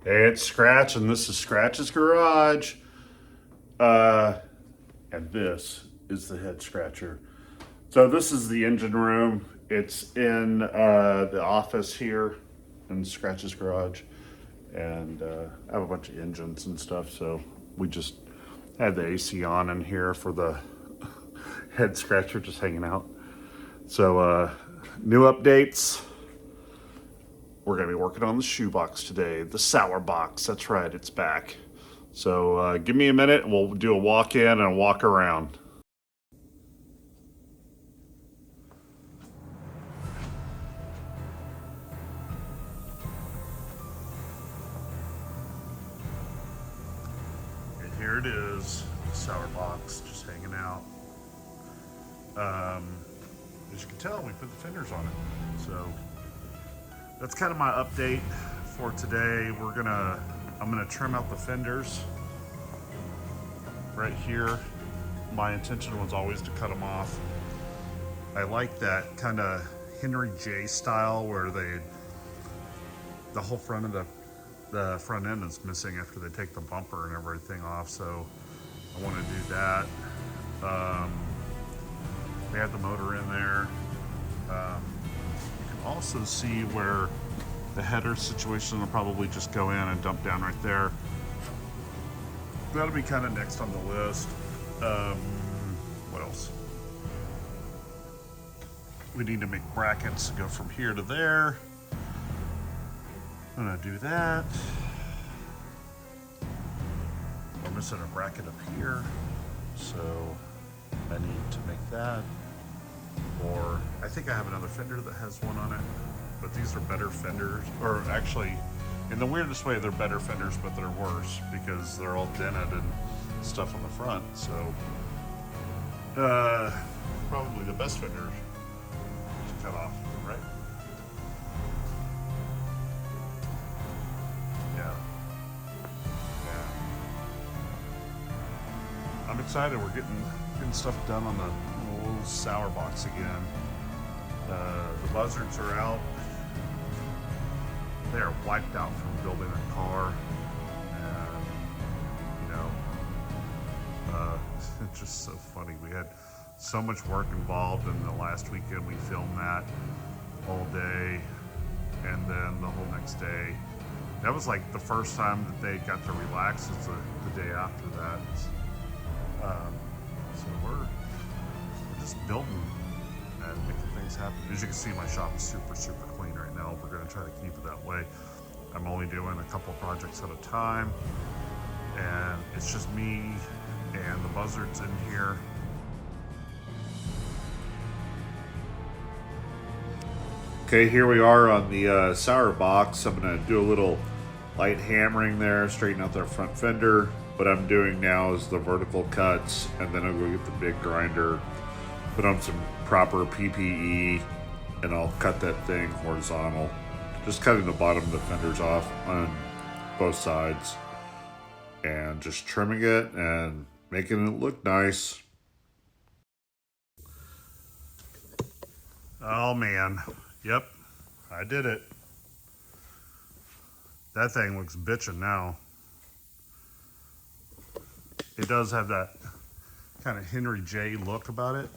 Hey, it's Scratch, and this is Scratch's Garage. And this is the head scratcher. So this is the engine room. It's in the office here in Scratch's Garage, and I have a bunch of engines and stuff. So we just had the AC on in here for the head scratcher, just hanging out. So new updates. We're going to be working on the ShoeBox today, the sour box. That's right, it's back. So give me a minute and we'll do a walk in and a walk around. And here it is, the sour box, just hanging out. As you can tell, we put the fenders on it. So that's kind of my update for today. I'm gonna trim out the fenders right here. My intention was always to cut them off. I like that kind of Henry J style where the whole front of the front end is missing after they take the bumper and everything off. So I want to do that. We had the motor in there. You can also see where the header situation will probably just go in and dump down right there. That'll be kind of next on the list. What else? We need to make brackets to go from here to there. I'm gonna do that. We're missing a bracket up here, so I need to make that. Or I think I have another fender that has one on it, but these are better fenders, or actually, in the weirdest way, they're better fenders, but they're worse because they're all dented and stuff on the front. So probably the best fender to cut off, right? Yeah. I'm excited. We're getting stuff done on the little sour box again. The buzzards are out. They are wiped out from building a car, and it's just so funny. We had so much work involved in the last weekend. We filmed that all day, and then the whole next day. That was like the first time that they got to relax. It's the day after that. So we're just building and making things happen. As you can see, my shop is super clean right now. We're going to try to keep it that way. I'm only doing a couple projects at a time, and it's just me and the buzzards in here. Okay, here we are on the sour box. I'm going to do a little light hammering there, straighten out that front fender. What I'm doing now is the vertical cuts, and then I'll go get the big grinder, put on some proper PPE, and I'll cut that thing horizontal. Just cutting the bottom of the fenders off on both sides, and just trimming it and making it look nice. Oh man, yep, I did it. That thing looks bitchin' now. It does have that kind of Henry J look about it.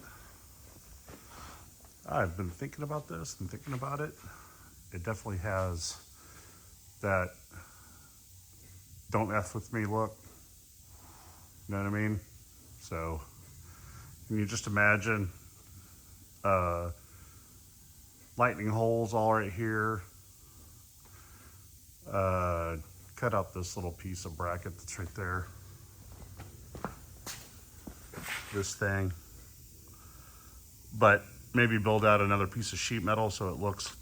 I've been thinking about this and thinking about it. It definitely has that don't F with me look. You know what I mean? So can you just imagine lightning holes all right here. Cut out this little piece of bracket that's right there. This thing. But maybe build out another piece of sheet metal so it looks,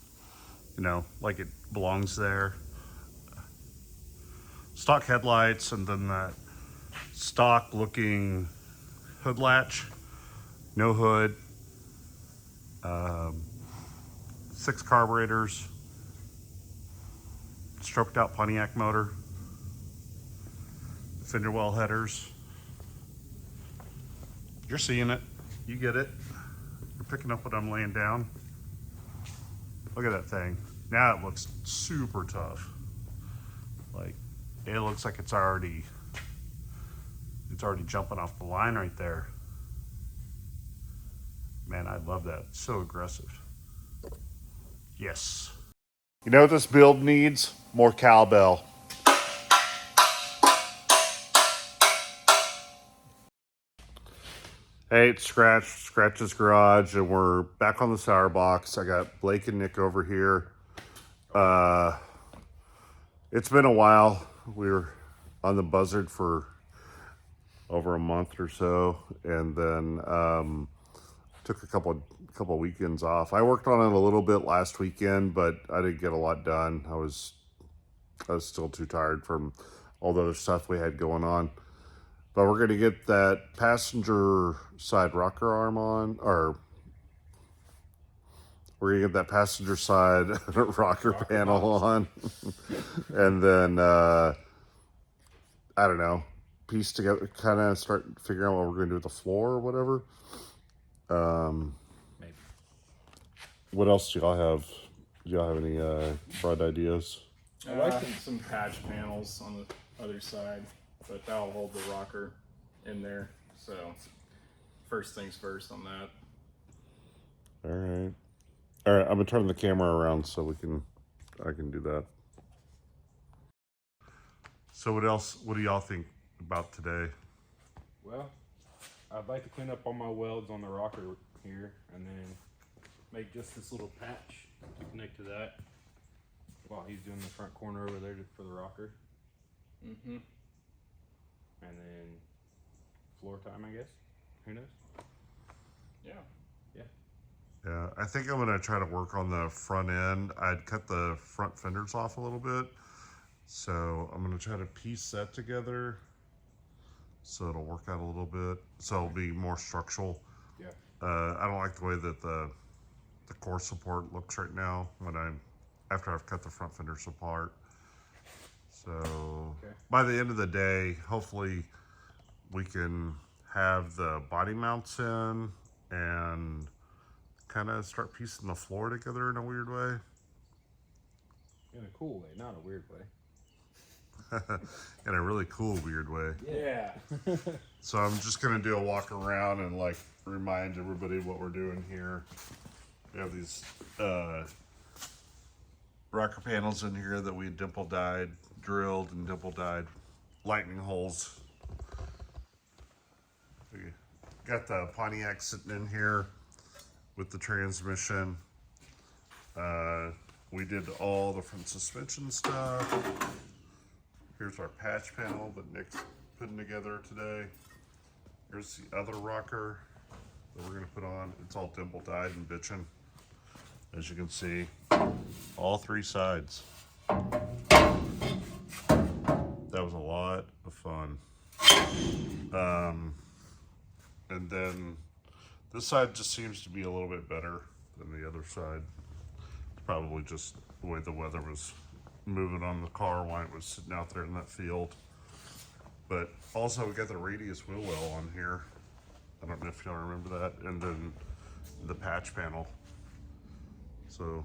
like it belongs there. Stock headlights, and then that stock looking hood latch. No hood. 6 carburetors. Stroked out Pontiac motor. Fender well headers. You're seeing it. You get it. You're picking up what I'm laying down. Look at that thing. Now it looks super tough. Like, It looks like it's already jumping off the line right there. Man, I love that. It's so aggressive. Yes. You know what this build needs? More cowbell. Hey, it's Scratch's Garage, and we're back on the ShoeBox. I got Blake and Nick over here. It's been a while. We were on the buzzard for over a month or so, and then took a couple weekends off. I worked on it a little bit last weekend, but I didn't get a lot done. I was still too tired from all the other stuff we had going on. But we're gonna get that passenger side rocker arm on, or we're gonna get that passenger side rocker panel on, and then I don't know, piece together, kind of start figuring out what we're gonna do with the floor or whatever. Maybe. What else do y'all have? Do y'all have any broad ideas? I like some patch panels on the other side, but that'll hold the rocker in there. So first things first on that. All right. I'm gonna turn the camera around so I can do that. So what else? What do y'all think about today? Well, I'd like to clean up all my welds on the rocker here and then make just this little patch to connect to that while he's doing the front corner over there for the rocker. Mm-hmm. And then floor time, I guess. Who knows? Yeah. Yeah, I think I'm gonna try to work on the front end. I'd cut the front fenders off a little bit, so I'm gonna try to piece that together so it'll work out a little bit. So it'll be more structural. Yeah. I don't like the way that the core support looks right now after I've cut the front fenders apart. So by the end of the day, hopefully we can have the body mounts in and kind of start piecing the floor together in a weird way. In a cool way, not a weird way. In a really cool weird way. Yeah. So I'm just gonna do a walk around and like remind everybody what we're doing here. We have these rocker panels in here that we dimple dyed, drilled and dimple dyed, lightning holes. We got the Pontiac sitting in here with the transmission. We did all the front suspension stuff. Here's our patch panel that Nick's putting together today. Here's the other rocker that we're gonna put on. It's all dimple dyed and bitchin', as you can see, all three sides. That was a lot of fun. And then this side just seems to be a little bit better than the other side. It's probably just the way the weather was moving on the car while it was sitting out there in that field. But also we got the radius wheel well on here. I don't know if y'all remember that. And then the patch panel. So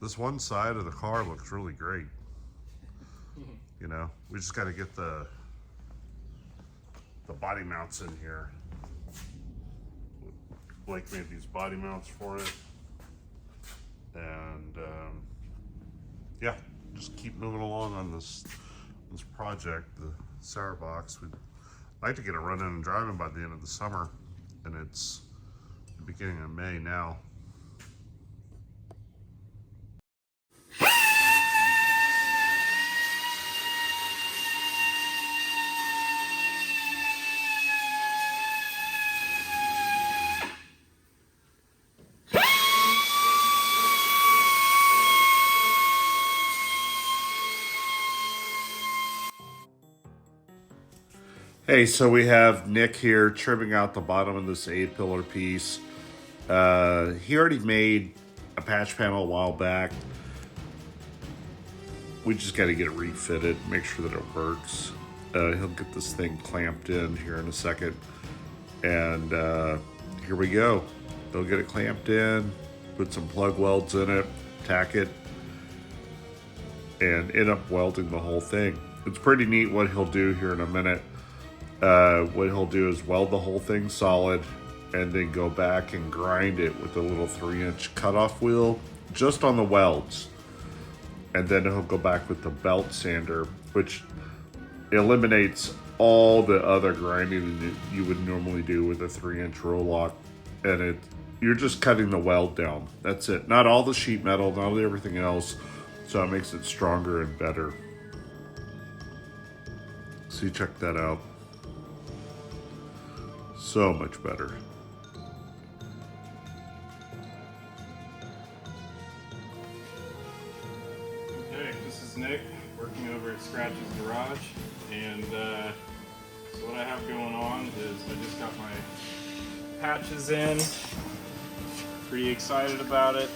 this one side of the car looks really great. You know, we just got to get the body mounts in here. Blake made these body mounts for it. And yeah, just keep moving along on this project, the ShoeBox. We'd like to get it running and driving by the end of the summer, and it's the beginning of May now. Hey, so we have Nick here trimming out the bottom of this 8-pillar piece. He already made a patch panel a while back. We just got to get it refitted, make sure that it works. He'll get this thing clamped in here in a second. And here we go. He'll get it clamped in, put some plug welds in it, tack it, and end up welding the whole thing. It's pretty neat what he'll do here in a minute. What he'll do is weld the whole thing solid and then go back and grind it with a little 3-inch cutoff wheel just on the welds. And then he'll go back with the belt sander, which eliminates all the other grinding that you would normally do with a 3-inch roll lock. And you're just cutting the weld down. That's it. Not all the sheet metal, not everything else. So it makes it stronger and better. So you check that out. So much better. Okay, this is Nick working over at Scratch's Garage, and so what I have going on is I just got my patches in. Pretty excited about it.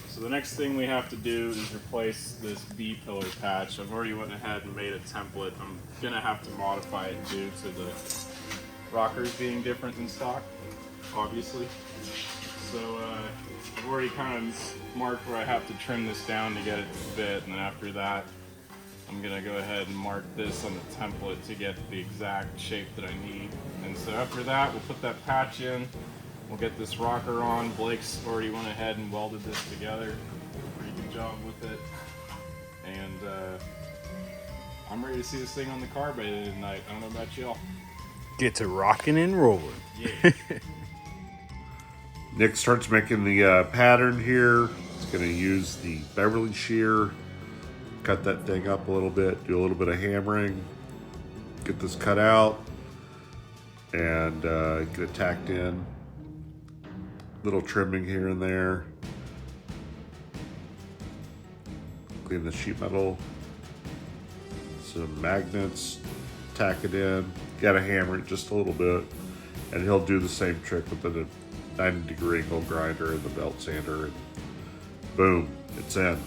So the next thing we have to do is replace this B-pillar patch. I've already went ahead and made a template. I'm gonna have to modify it due to the rockers being different in stock, obviously. So I've already kind of marked where I have to trim this down to get it to fit, and then after that I'm gonna go ahead and mark this on the template to get the exact shape that I need. And so after that, we'll put that patch in, we'll get this rocker on. Blake's already went ahead and welded this together. Pretty good job with it. And I'm ready to see this thing on the car by the end of the night. I don't know about y'all. Get to rocking and rolling. Yeah. Nick starts making the pattern here. He's going to use the Beverly shear, cut that thing up a little bit, do a little bit of hammering, get this cut out, and get it tacked in. Little trimming here and there. Clean the sheet metal. Some magnets, tack it in. Gotta hammer it just a little bit. And he'll do the same trick with the 90-degree angle grinder and the belt sander. And boom, it's in.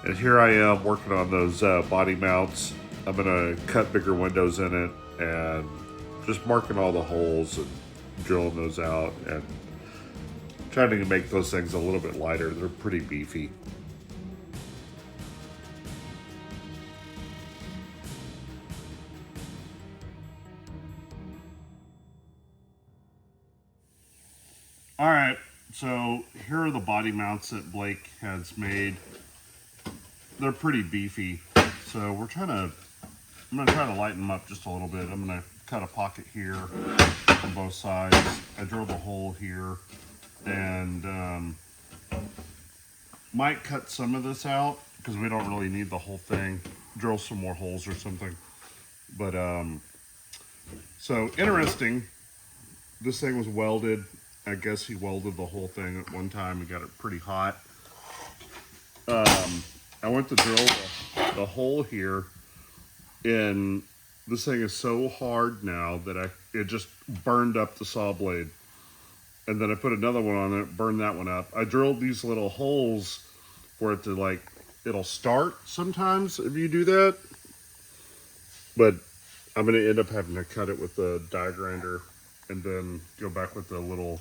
And here I am working on those body mounts. I'm gonna cut bigger windows in it and just marking all the holes and drilling those out and trying to make those things a little bit lighter. They're pretty beefy. All right, so here are the body mounts that Blake has made. They're pretty beefy, so I'm gonna try to lighten them up just a little bit. I'm gonna cut a pocket here on both sides. I drilled a hole here, and might cut some of this out because we don't really need the whole thing. Drill some more holes or something. But so interesting. This thing was welded. I guess he welded the whole thing at one time and got it pretty hot. I went to drill the hole here, and this thing is so hard now that it just burned up the saw blade. And then I put another one on it, burned that one up. I drilled these little holes for it to it'll start sometimes if you do that. But I'm gonna end up having to cut it with the die grinder and then go back with the little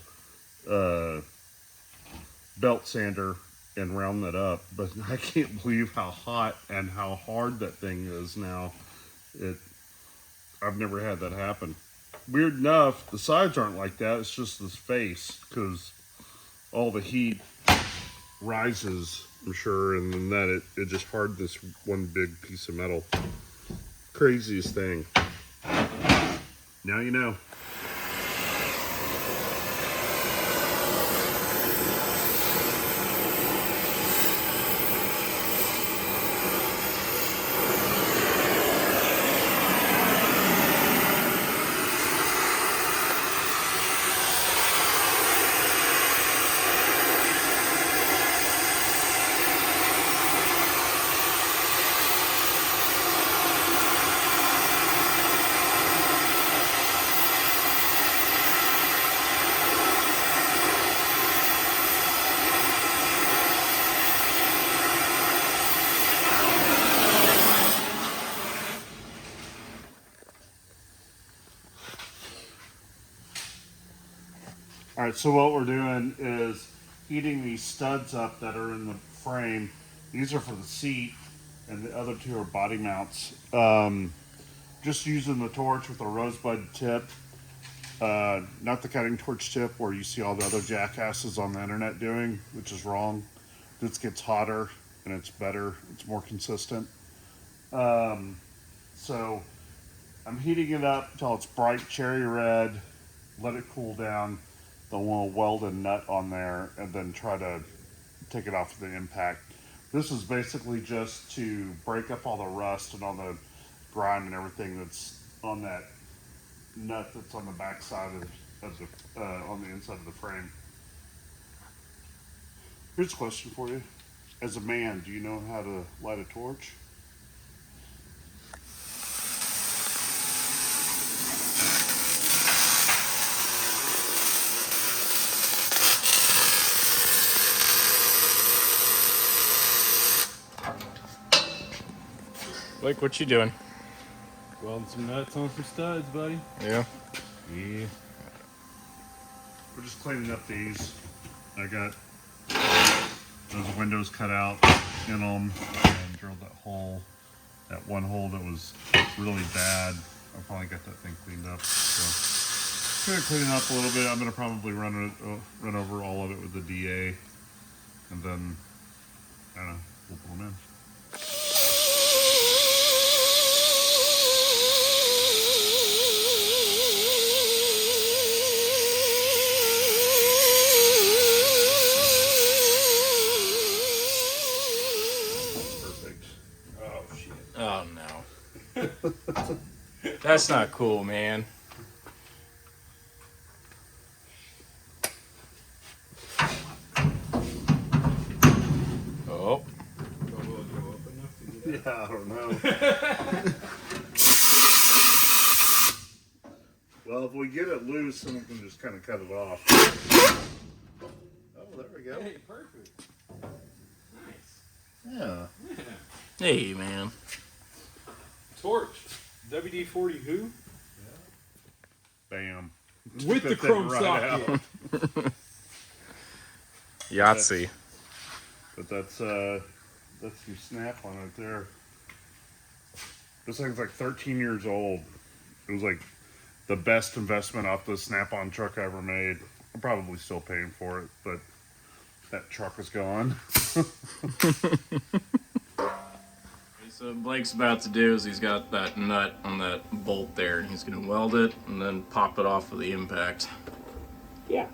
belt sander and round that up. But I can't believe how hot and how hard that thing is now. I've never had that happen. Weird enough, the sides aren't like that. It's just this face because all the heat rises, I'm sure, and then that it just hardened this one big piece of metal. Craziest thing. Now you know. right, so what we're doing is heating these studs up that are in the frame. These are for the seat, and the other two are body mounts. Just using the torch with a rosebud tip, not the cutting torch tip where you see all the other jackasses on the internet doing, which is wrong. This gets hotter and it's better, it's more consistent. So I'm heating it up until it's bright cherry red, let it cool down, then we'll weld a nut on there and then try to take it off with the impact. This is basically just to break up all the rust and all the grime and everything that's on that nut that's on the back side of the on the inside of the frame. Here's a question for you. As a man, do you know how to light a torch? Blake, what you doing? Welding some nuts on some studs, buddy. Yeah. Yeah. We're just cleaning up these. I got those windows cut out in them and drilled that hole. That one hole that was really bad. I finally got that thing cleaned up. So gonna clean it up a little bit. I'm gonna probably run over all of it with the DA, and then I don't know, we'll put them in. Oh no. That's not cool, man. Oh. Yeah, I don't know. Well, if we get it loose, then we can just kind of cut it off. Oh, there we go. Hey, perfect. Nice. Yeah. Hey, man. Torch. WD-40 who? Bam. With the That thing chrome right socket. out. Yahtzee. But that's your snap on it there. This thing's like 13 years old. It was like the best investment off the Snap-on truck I ever made. I'm probably still paying for it, but that truck is gone. So what Blake's about to do is he's got that nut on that bolt there, and he's going to weld it and then pop it off with the impact. Yeah.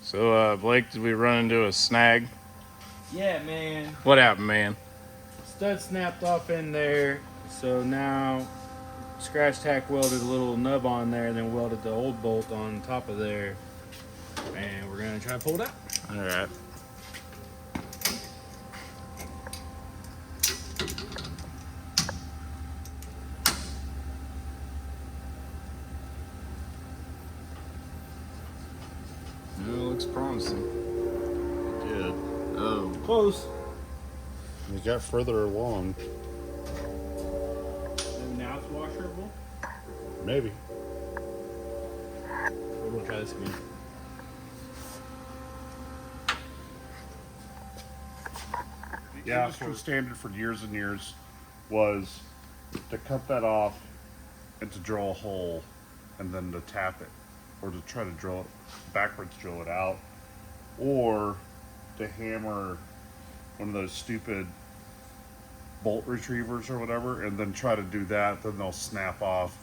So, Blake, did we run into a snag? Yeah, man. What happened, man? Stud snapped off in there, so now scratch tack welded a little nub on there, and then welded the old bolt on top of there. And we're gonna try to pull it out. All right. It looks promising. Good. Oh, Close. we got further along. And now it's washable. Maybe. We'll try this again. Yeah, industry standard for years and years was to cut that off and to drill a hole and then to tap it, or to try to drill it backwards, drill it out, or to hammer one of those stupid bolt retrievers or whatever, and then try to do that, then they'll snap off.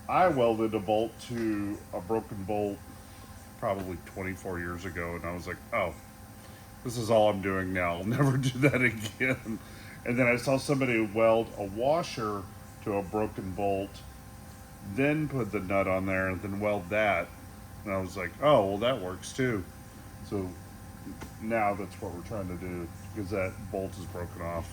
I welded a bolt to a broken bolt probably 24 years ago, and I was like, oh, this is all I'm doing now. I'll never do that again. And then I saw somebody weld a washer to a broken bolt, then put the nut on there, and then weld that. And I was like, oh, well, that works too. So now that's what we're trying to do, because that bolt is broken off.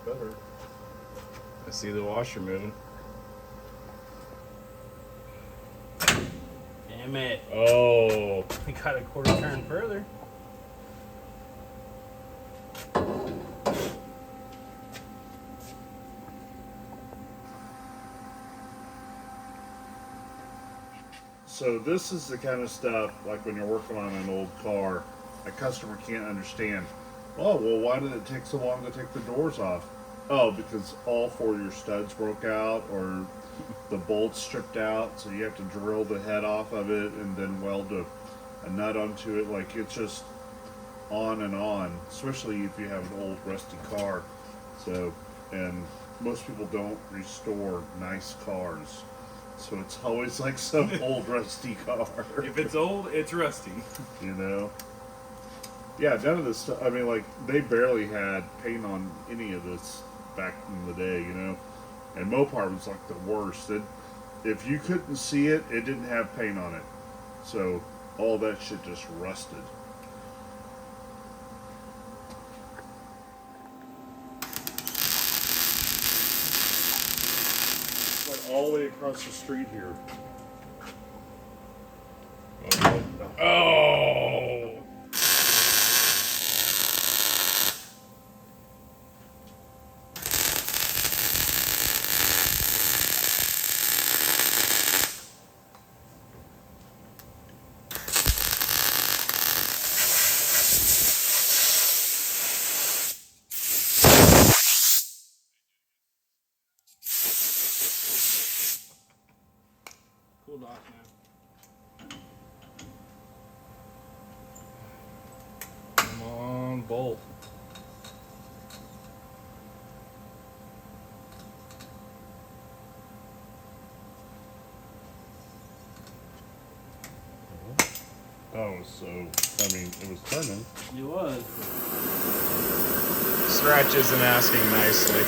Better. I see the washer moving. Damn it. Oh, We got a quarter turn further. So this is the kind of stuff, like when you're working on an old car, a customer can't understand. Oh, well, why did it take so long to take the doors off? Oh, because all four of your studs broke out, or the bolts stripped out, so you have to drill the head off of it and then weld a nut onto it. Like, it's just on and on, especially if you have an old rusty car. So, and most people don't restore nice cars. So it's always like some old rusty car. if it's old, it's rusty. You know? Yeah, none of this stuff. I mean, like, they barely had paint on any of this back in the day, you know? And Mopar was like the worst. If you couldn't see it, it didn't have paint on it. So all that shit just rusted. Went all the way across the street here. Oh. Cooled off now. Come on, bolt. Oh, so, I mean, it was turning. It was. Scratch isn't asking nicely.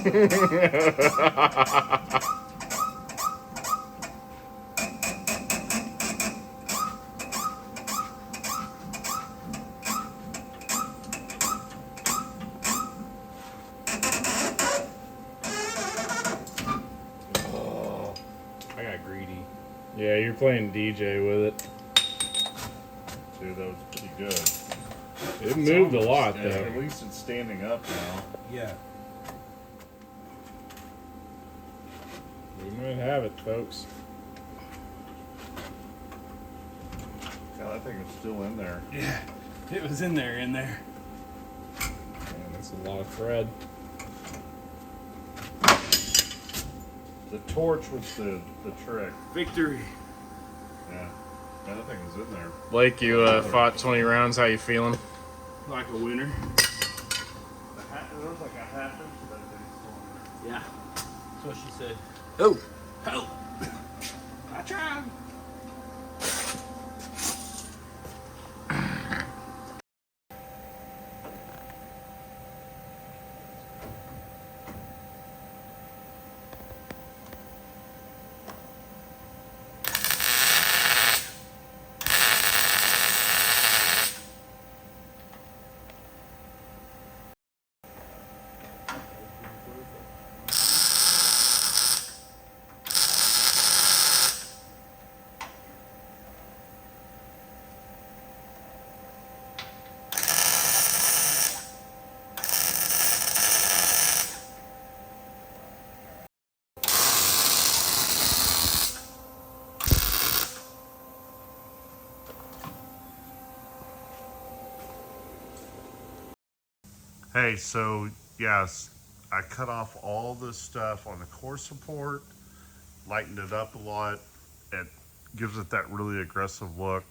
I got greedy. Yeah, you're playing DJ with it. Dude, that was pretty good. It moved a lot, Yeah, though. at least it's standing up now. Yeah. We might have it, folks. Yeah, that thing is still in there. Yeah, it was in there. Man, That's a lot of thread. the torch was the trick. Victory. Yeah. Yeah, that thing was in there. Blake, you fought 20 rounds. How you feeling? Like a winner. There was like a half inch of that thing still in there. Yeah. That's what she said. Oh, help! I tried. Hey, so yes, I cut off all this stuff on the core support, lightened it up a lot. It gives it that really aggressive look.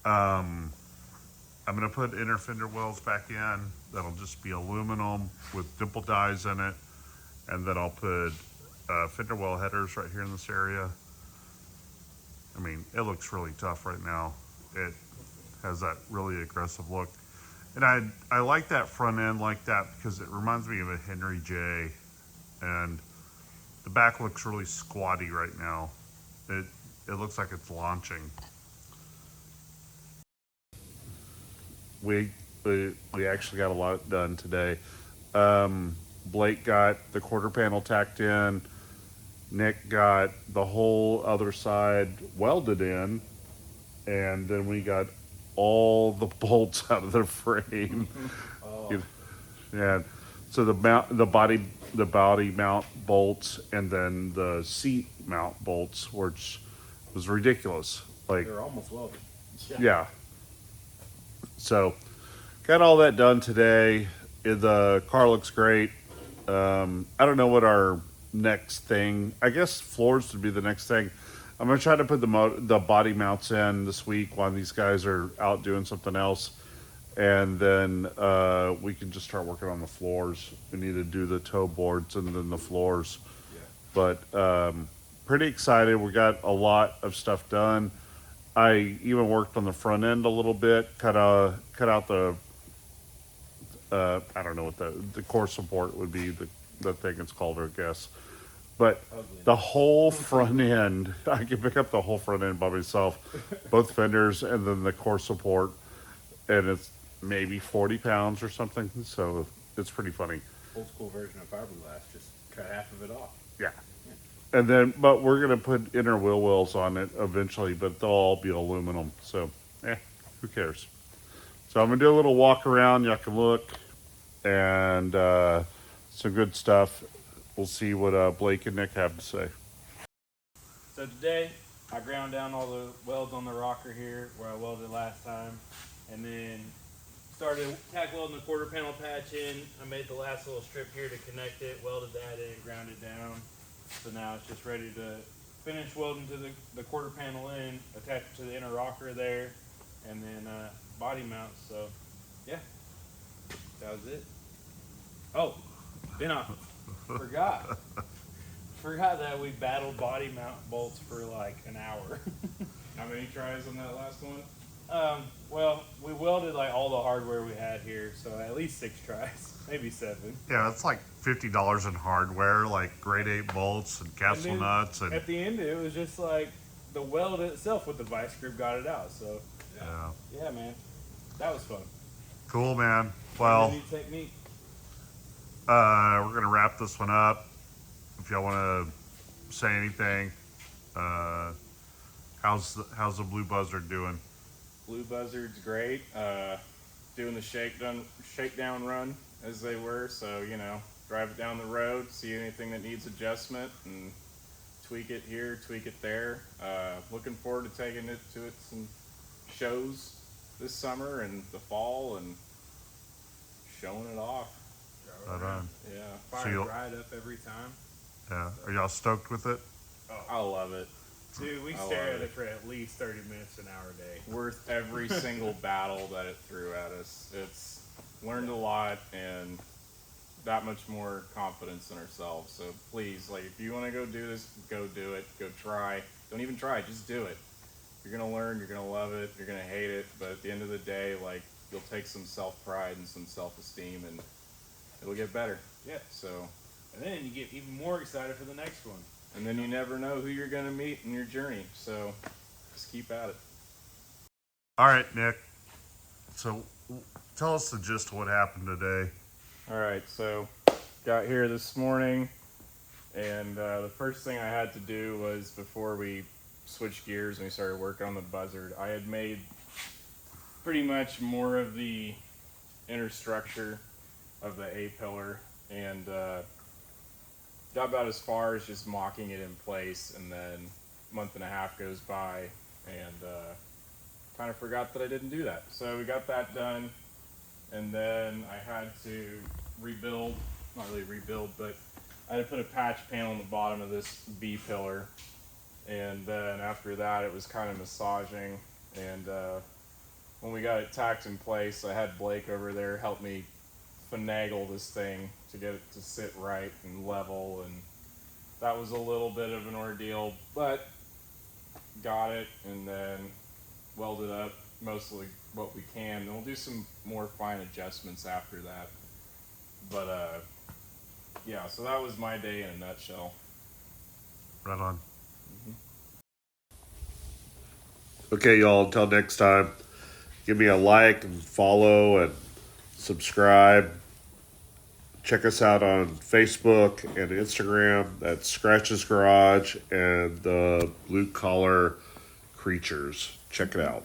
I'm gonna put inner fender wells back in. That'll just be aluminum with dimple dies in it, and then I'll put fender well headers right here in this area. I mean, it looks really tough right now. It has that really aggressive look. And I like that front end like that because it reminds me of a Henry J. And the back looks really squatty right now. It looks like it's launching. We actually got a lot done today. Blake got the quarter panel tacked in. Nick got the whole other side welded in. And then we got all the bolts out of the frame. Oh. Yeah. So the body mount bolts and then the seat mount bolts, which was ridiculous. Like, They're almost welded. yeah. So got all that done today. The car looks great. I don't know what our next thing. I guess floors would be the next thing. I'm gonna try to put the body mounts in this week while these guys are out doing something else, and then we can just start working on the floors. We need to do the toe boards and then the floors. Yeah. But pretty excited. We got a lot of stuff done. I even worked on the front end a little bit. Cut out the I don't know what the core support would be. The thing it's called, I guess. But the whole front end, I can pick up the whole front end by myself, both fenders and then the core support, and it's maybe 40 pounds or something. So it's pretty funny. Old school version of fiberglass. Just cut half of it off. Yeah. And then, but we're gonna put inner wheel wells on it eventually, but they'll all be aluminum. So, who cares? So I'm gonna do a little walk around. Y'all can look, and some good stuff. We'll see what Blake and Nick have to say. So today, I ground down all the welds on the rocker here where I welded last time, and then started tack welding the quarter panel patch in. I made the last little strip here to connect it, welded that in, ground it down. So now it's just ready to finish welding to the quarter panel in, attach it to the inner rocker there, and then body mounts. So yeah, that was it. Oh, then I forgot that we battled body mount bolts for like an hour. How many tries on that last one? Well, we welded like all the hardware we had here, so at least 6 tries, maybe 7. Yeah, it's like $50 in hardware, like grade 8 bolts and castle then nuts and At the end, it was just like the weld itself with the vice grip got it out. So yeah. yeah, man, that was fun. Cool, man. Learned a Well, new technique. we're gonna wrap this one up. If y'all want to say anything, how's the Blue Buzzard doing? Blue Buzzard's great. Doing the shakedown run as they were. So, you know, drive it down the road, see anything that needs adjustment, and tweak it here, tweak it there. Looking forward to taking it to some shows this summer and the fall and showing it off. Right on. Yeah, Fire you'll- dried up every time. Yeah. Are y'all stoked with it? I love it. Dude, we I stare love at it. it for at least 30 minutes an hour a day. Worth every single battle that it threw at us. It's learned a lot and that much more confidence in ourselves. So please, like, if you want to go do this, go do it. Go try. Don't even try. Just do it. You're gonna learn. You're gonna love it. You're gonna hate it. But at the end of the day, like, you'll take some self-pride and some self-esteem, and it'll get better. Yeah. So, And then you get even more excited for the next one. and then you never know who you're gonna meet in your journey. So, just keep at it. All right, Nick. So tell us the gist of what happened today. All right, so got here this morning, and the first thing I had to do was, before we switched gears and we started working on the Buzzard, I had made pretty much more of the inner structure of the A-pillar, and got about as far as just mocking it in place, and then a month and a half goes by, and kind of forgot that I didn't do that. So we got that done. And then I had to rebuild, not really rebuild, but I had to put a patch panel on the bottom of this B pillar. And then after that, it was kind of massaging. And when we got it tacked in place, I had Blake over there help me finagle this thing to get it to sit right and level. And that was a little bit of an ordeal, but got it, and then welded up mostly what we can, and we'll do some more fine adjustments after that. But yeah, so that was my day in a nutshell. Right on. Okay, y'all, until next time, give me a like and follow and subscribe. Check us out on Facebook and Instagram. That's Scratches Garage and the Blue Collar Creatures. Check it out.